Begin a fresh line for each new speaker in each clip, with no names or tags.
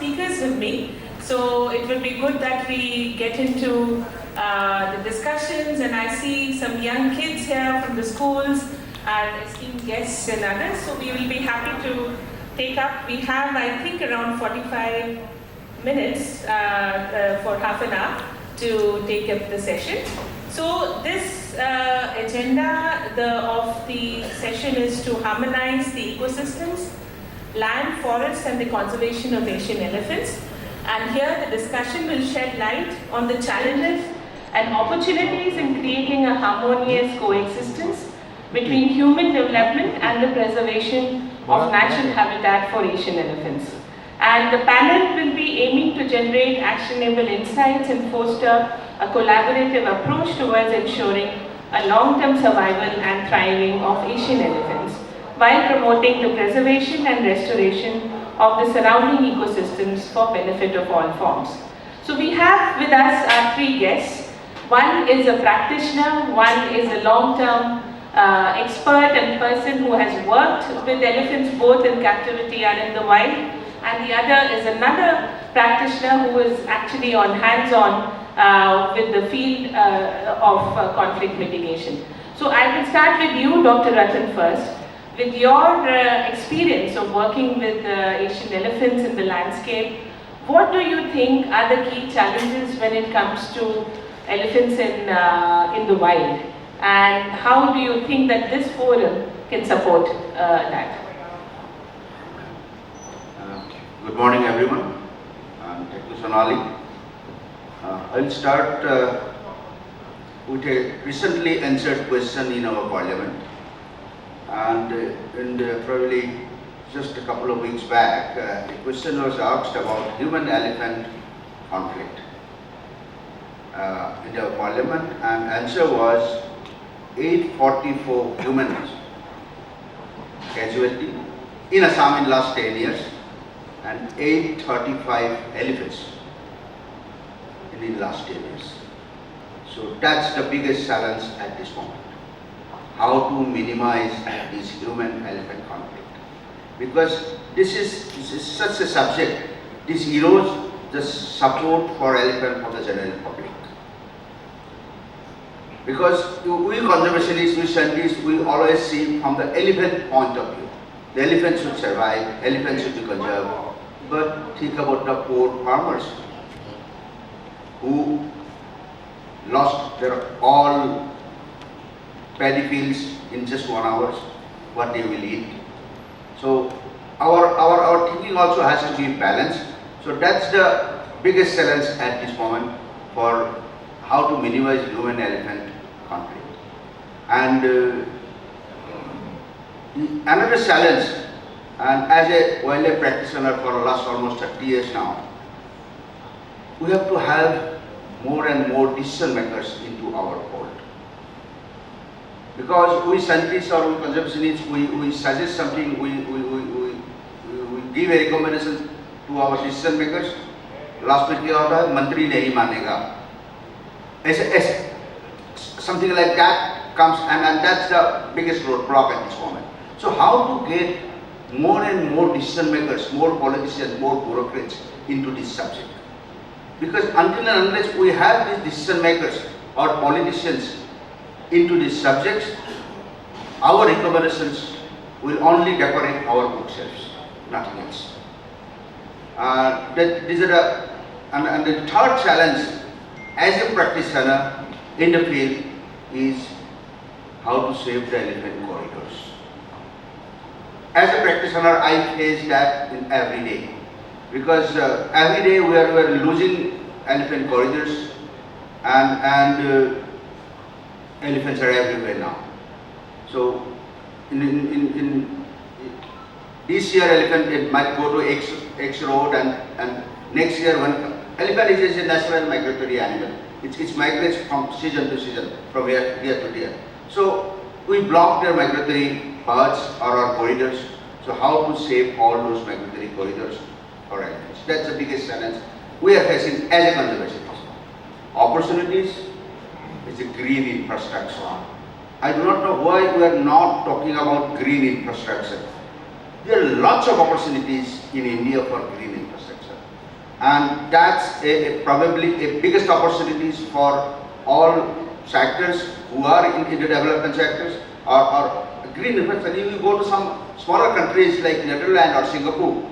speakers with me. So it will be good that we get into the discussions, and I see some young kids here from the schools and esteemed guests and others. So we will be happy to take up. We have, I think, around 45 minutes for half an hour to take up the session. So this agenda of the session is to harmonize the ecosystems, land, forests and the conservation of Asian elephants. And here the discussion will shed light on the challenges and opportunities in creating a harmonious coexistence between human development and the preservation of natural habitat for Asian elephants. And the panel will be aiming to generate actionable insights and foster a collaborative approach towards ensuring a long-term survival and thriving of Asian elephants, while promoting the preservation and restoration of the surrounding ecosystems for benefit of all forms. So we have with us our three guests. One is a practitioner, one is a long-term expert and person who has worked with elephants both in captivity and in the wild, and the other is another practitioner who is actually on hands-on with the field of conflict mitigation. So I will start with you, Dr. Ratan, first. With your experience of working with Asian elephants in the landscape, what do you think are the key challenges when it comes to elephants in the wild? And how do you think that this forum can support that?
Good morning, everyone. Thank you, Sonali. I'll start with a recently answered question in our parliament. And probably just a couple of weeks back, the question was asked about human-elephant conflict in our parliament, and answer was 844 humans casualty in Assam in last 10 years, and 835 elephants in the last 10 years. So that's the biggest challenge at this moment. How to minimize this human-elephant conflict, because this is such a subject. This erodes the support for elephant for the general public. Because we conservationists, we scientists, we always see from the elephant point of view. The elephant should survive, elephant should be conserved. But think about the poor farmers who lost their all paddy fields in just 1 hour, what they will eat. So our thinking also has to be balanced. So that's the biggest challenge at this moment for how to minimize human-elephant conflict. And another challenge, and as a wildlife practitioner for the last almost 30 years now, we have to have more and more decision makers into our fold. Because we scientists or we conservationists, we suggest something, we give a recommendation to our decision makers. Last में क्या होता है, मंत्री नहीं मानेगा. Something like that comes, and that's the biggest roadblock at this moment. So how to get more and more decision makers, more politicians, more bureaucrats into this subject? Because until and unless we have these decision makers or politicians into these subjects, our recommendations will only decorate our bookshelves, nothing else. These are and the third challenge as a practitioner in the field is how to save the elephant corridors. As a practitioner, I face that in every day, because every day we are losing elephant corridors, and elephants are everywhere now. So in this year, elephant it might go to X road, and next year, when elephant is a natural migratory animal, it migrates from season to season, from here to there. So we block their migratory paths or our corridors. So how to save all those migratory corridors for elephants? That's the biggest challenge we are facing as a conservationist. Opportunities is a green infrastructure. I do not know why we are not talking about green infrastructure. There are lots of opportunities in India for green infrastructure. and that's probably a biggest opportunities for all sectors who are in the development sectors or green infrastructure. You go to some smaller countries like Netherlands or Singapore,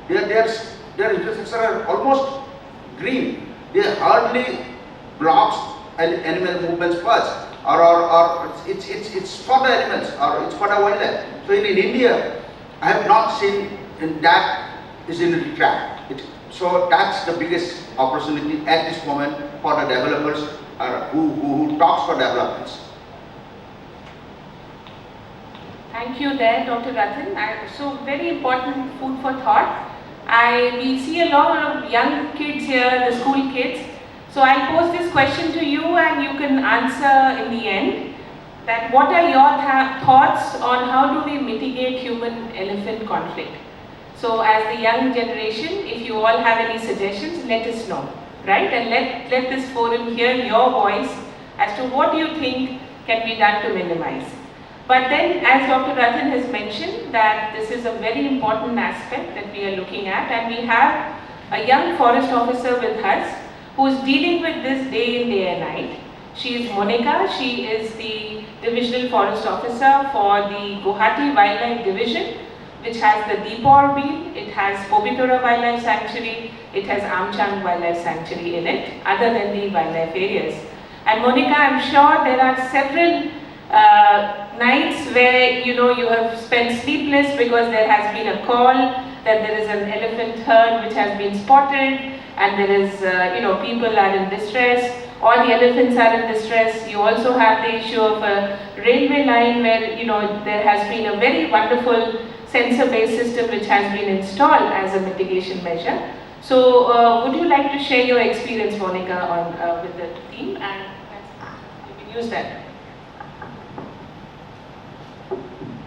their infrastructure are almost green. They hardly blocks animal movements first, or it's for the animals or it's for the wildlife. So in India, I have not seen in that is in the track. So that's the biggest opportunity at this moment for the developers who talks for developments.
Thank you there, Dr. Ratan. So very important food for thought. We see a lot of young kids here, the school kids. So I'll pose this question to you and you can answer in the end. That what are your thoughts on how do we mitigate human-elephant conflict? So as the young generation, if you all have any suggestions, let us know, right? And let this forum hear your voice as to what you think can be done to minimize. But then, as Dr. Ratan has mentioned, that this is a very important aspect that we are looking at, and we have a young forest officer with us who is dealing with this day in, day and night. She is Monica. She is the Divisional Forest Officer for the Guwahati Wildlife Division, which has the Deepor Beal, it has Pobitora Wildlife Sanctuary, it has Amchang Wildlife Sanctuary in it, other than the wildlife areas. And Monica, I'm sure there are several nights where you have spent sleepless because there has been a call that there is an elephant herd which has been spotted, and there is people are in distress, or the elephants are in distress. You also have the issue of a railway line where there has been a very wonderful sensor-based system which has been installed as a mitigation measure. So would you like to share your experience, Monica, on with the team, and you can use that.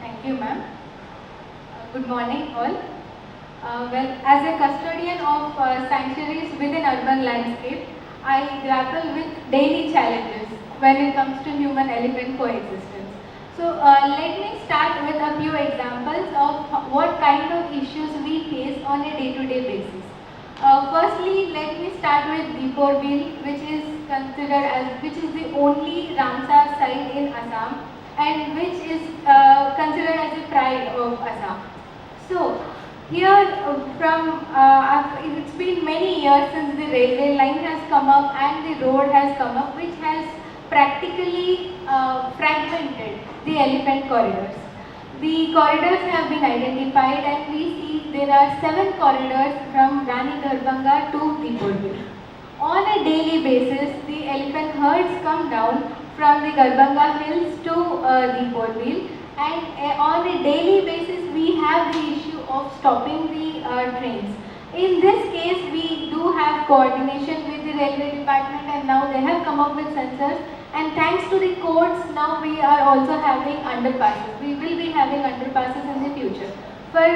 Thank you, ma'am. Good morning, all. Well, as a custodian of sanctuaries within urban landscape, I grapple with daily challenges when it comes to human-elephant coexistence. So let me start with a few examples of what kind of issues we face on a day-to-day basis. Firstly, let me start with Deepor Beal, which is the only Ramsar site in Assam, and which is considered as a pride of Assam. So here it's been many years since the railway line has come up and the road has come up, which has practically fragmented the elephant corridors. The corridors have been identified, and we see there are 7 corridors from Rani Darbhanga to Deepor Beal. On a daily basis, the elephant herds come down from the Darbhanga hills to Deepor Beal, and on a daily basis we have the issue of stopping the trains. In this case, we do have coordination with the railway department, and now they have come up with sensors, and thanks to the codes, now we are also having underpasses. We will be having underpasses in the future for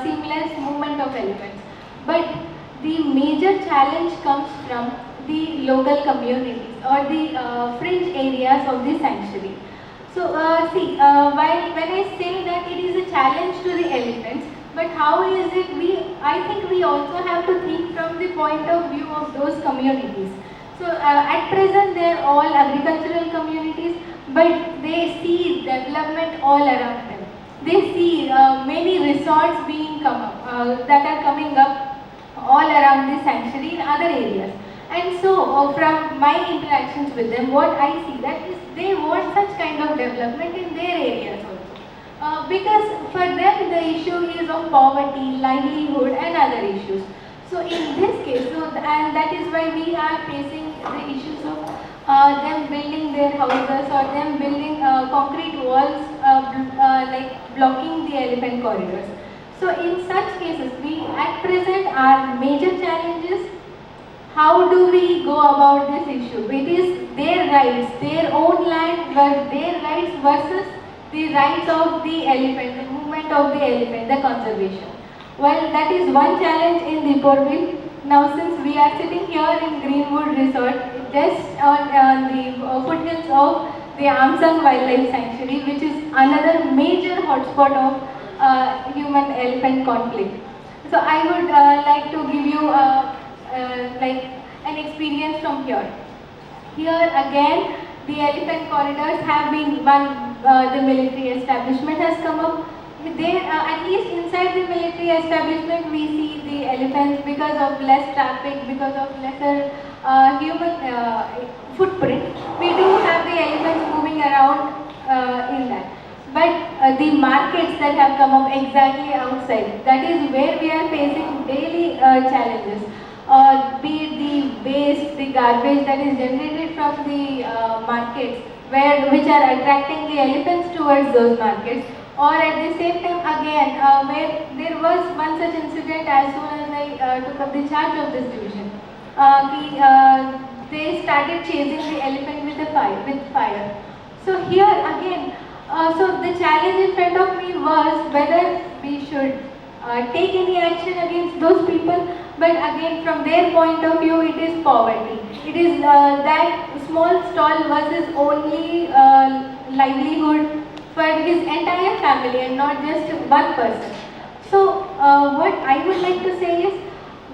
seamless movement of elephants. But the major challenge comes from the local communities or the fringe areas of the sanctuary. So when I say that it is a challenge to the elephants, but how is it I think we also have to think from the point of view of those communities. So at present they are all agricultural communities, but they see development all around them. They see many resorts being that are coming up all around the sanctuary in other areas. And so from my interactions with them, what I see that is they want such kind of development in their areas also. Because for them the issue is of poverty, livelihood and other issues. So in this case, and that is why we are facing the issues of them building their houses or them building concrete walls like blocking the elephant corridors. So in such cases, we at present our major challenges. How do we go about this issue? It is their rights, their own land, their rights versus the rights of the elephant, the movement of the elephant, the conservation. Well, that is one challenge in Deepor Beal. Now, since we are sitting here in Greenwood Resort, just on the foothills of the Amchang Wildlife Sanctuary, which is another major hotspot of human-elephant conflict. So I would like to give you like an experience from here. Here again, the elephant corridors have been one. The military establishment has come up. There, at least inside the military establishment, we see the elephants because of less traffic, because of lesser human footprint. We do have the elephants moving around in that. But the markets that have come up exactly outside, that is where we are facing daily challenges. Be it the waste, the garbage that is generated from the markets, which are attracting the elephants towards those markets, or at the same time again, where there was one such incident as soon as I took up the charge of this division. They started chasing the elephant with fire. So here again, so the challenge in front of me was whether we should take any action against those people. But again, from their point of view, it is poverty. It is that small stall was his only livelihood for his entire family and not just one person. So what I would like to say is,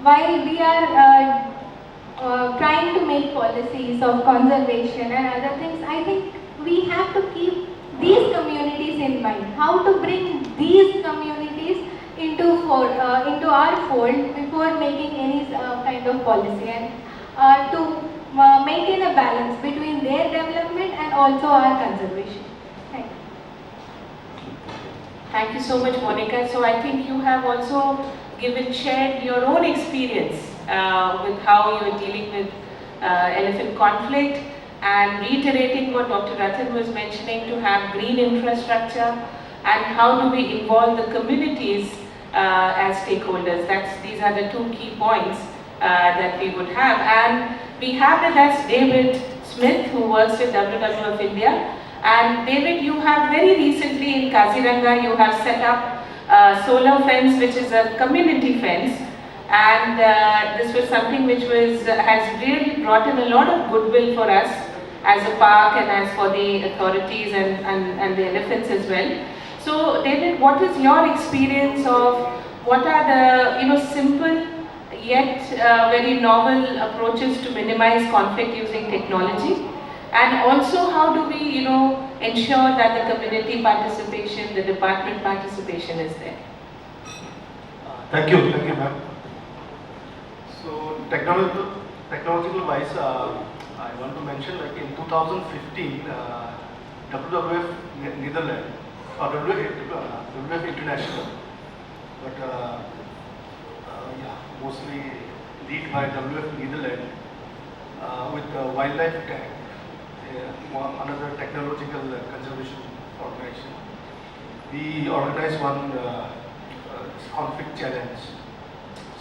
while we are trying to make policies of conservation and other things, I think we have to keep these communities in mind. How to bring these communities into our fold before making any kind of policy, and to maintain a balance between their development and also our conservation. Thank you.
Thank you so much, Monica. So I think you have also shared your own experience with how you are dealing with elephant conflict, and reiterating what Dr. Ratan was mentioning, to have green infrastructure, and how do we involve the communities as stakeholders. These are the two key points that we would have. And we have with us David Smith, who works with WWF India. And David, you have very recently in Kaziranga, you have set up solar fence, which is a community fence. And this was something which has really brought in a lot of goodwill for us as a park and as for the authorities and the elephants as well. So David, what is your experience of what are the simple yet very novel approaches to minimize conflict using technology? And also, how do we ensure that the community participation, the department participation is there?
Thank you ma'am. So technological wise, I want to mention, like in 2015, WWF Netherlands or WWF International, but mostly lead by WWF Netherlands with Wildlife Tech, another technological conservation organization. We organized one conflict challenge.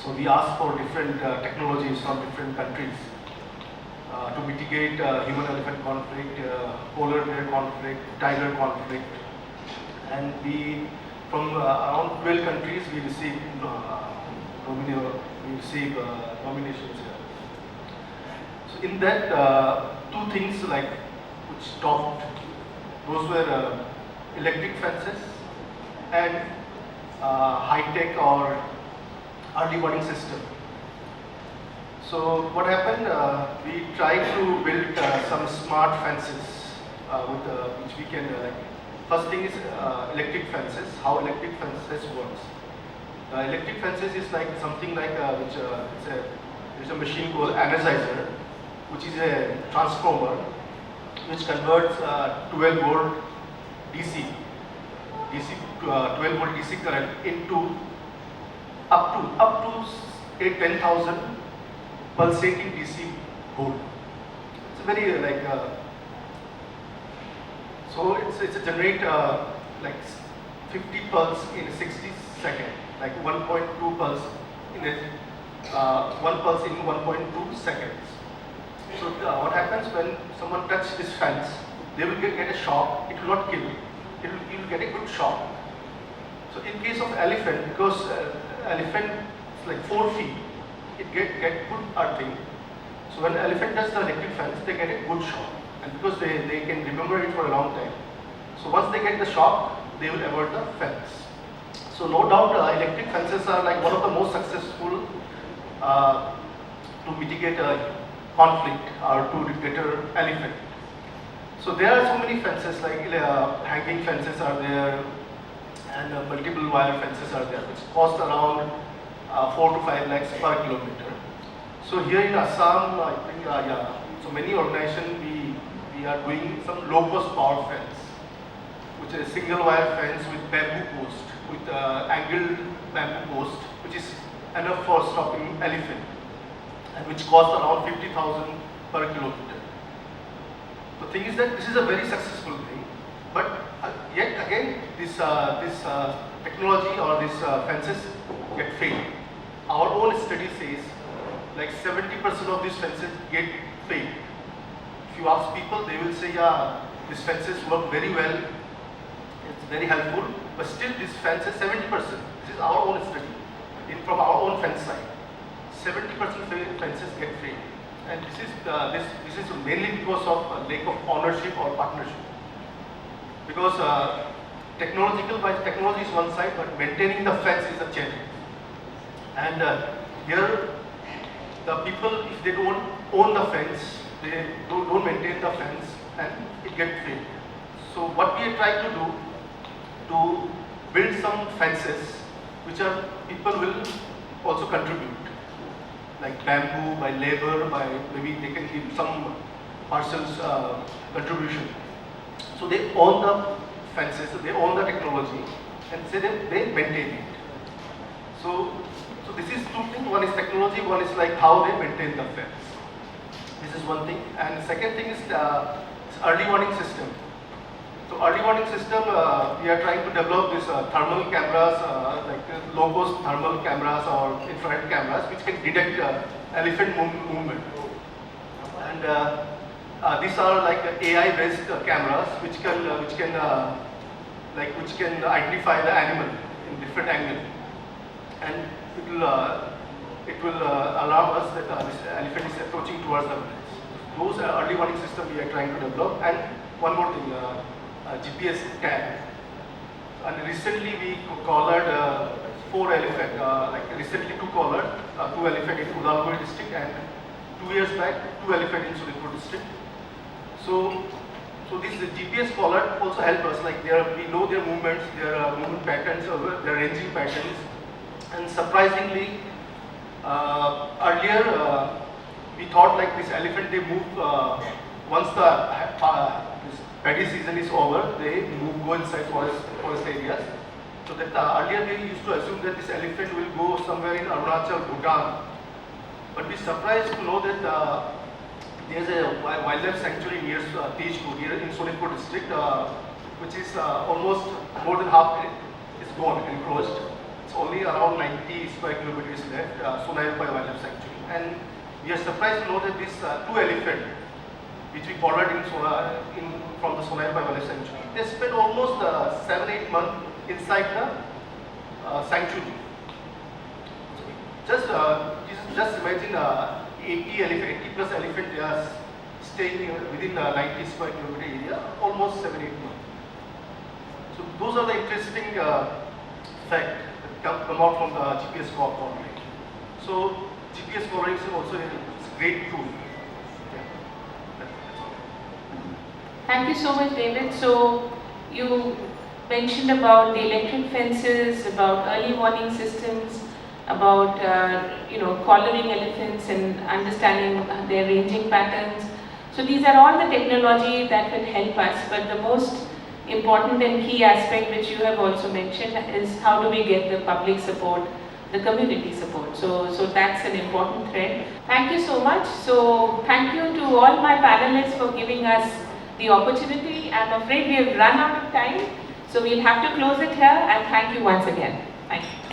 So we asked for different technologies from different countries to mitigate human-elephant conflict, polar bear conflict, tiger conflict, and from around 12 countries we received nominations here. So in that, two things which topped, those were electric fences and high-tech or early warning system. So what happened? We tried to build some smart fences which we can. First thing is electric fences. How electric fences works? Electric fences is something it's a machine called energizer, which is a transformer which converts 12 volt DC 12 volt DC current into up to 10,000 pulsating DC volt. It's a very so it's a generate 50 pulse in 60 seconds, 1.2 pulse in one pulse in 1.2 seconds. So what happens when someone touches this fence? They will get a shock. It will not kill. You will get a good shock. So in case of elephant, because elephant is 4 feet, it get good earthing. So when elephant does the electric fence, they get a good shock, and because they can remember it for a long time. So once they get the shock, they will avoid the fence. So no doubt electric fences are like one of the most successful to mitigate conflict or to deter elephant. So there are so many fences like hanging fences are there and multiple wire fences are there which cost around 4 to 5 lakhs per kilometer. So here in Assam, I think so many organizations we are doing some low cost power fence, which is a single wire fence with bamboo post, with angled bamboo post, which is enough for stopping elephant, and which costs around 50,000 per kilometer. The thing is that this is a very successful thing, but yet again this technology or these fences get failed. Our own study says like 70% of these fences get failed. If you ask people, they will say, yeah, these fences work very well, it's very helpful, but still these fences, 70%, this is our own study, from our own fence side, 70% fences get failed. And this is mainly because of lack of ownership or partnership. Because technology is one side, but maintaining the fence is a challenge. And here, the people, if they don't own the fence, they don't maintain the fence, and it gets failed. So what we are trying to do, to build some fences which are people will also contribute, like bamboo, by labor, by maybe they can give some parcels contribution. So they own the fences, they own the technology, and say they maintain it. So this is two things. One is technology, one is like how they maintain the fence. This is one thing. And second thing is early warning system. So early warning system, we are trying to develop this thermal cameras, like low cost thermal cameras or infrared cameras, which can detect elephant movement. And these are like AI-based cameras, which can identify the animal in different angles, and it will alarm us that this elephant is approaching towards the village. Those are early warning system we are trying to develop. And one more thing, GPS tag. And recently we collared 4 elephant. Like recently 2 collared, 2 elephant in Udalguri district, and 2 years back 2 elephant in Sudipur district. So this GPS collar also help us. Like we know their movements, their movement patterns, their ranging patterns. And surprisingly, earlier we thought like this elephant they move once the this paddy season is over, they go inside forest areas. So that earlier we used to assume that this elephant will go somewhere in Arunachal, Bhutan. But we surprised to know that there's a wildlife sanctuary near Tejpur, here in Sonipur district, which is almost more than half is gone, enclosed. It's only around 90 square kilometers left, Sonipur Wildlife Sanctuary. And we are surprised to know that these 2 elephants, which we collared from the Sonipur Wildlife Sanctuary, they spent almost 7-8 months inside the sanctuary. Just imagine 80 plus elephant, they are staying within 90 square kilometer area, almost 7-8 months. So those are the interesting facts that come out from the GPS collaring. So GPS collaring is also a great tool. Yeah. That's all.
Thank you so much, David. So you mentioned about the electric fences, about early warning systems, about collaring elephants and understanding their ranging patterns. So these are all the technology that will help us, but the most important and key aspect which you have also mentioned is how do we get the public support, the community support. So that's an important thread. Thank you so much. So thank you to all my panelists for giving us the opportunity. I'm afraid we have run out of time, so we'll have to close it here, and thank you once again. Thank you.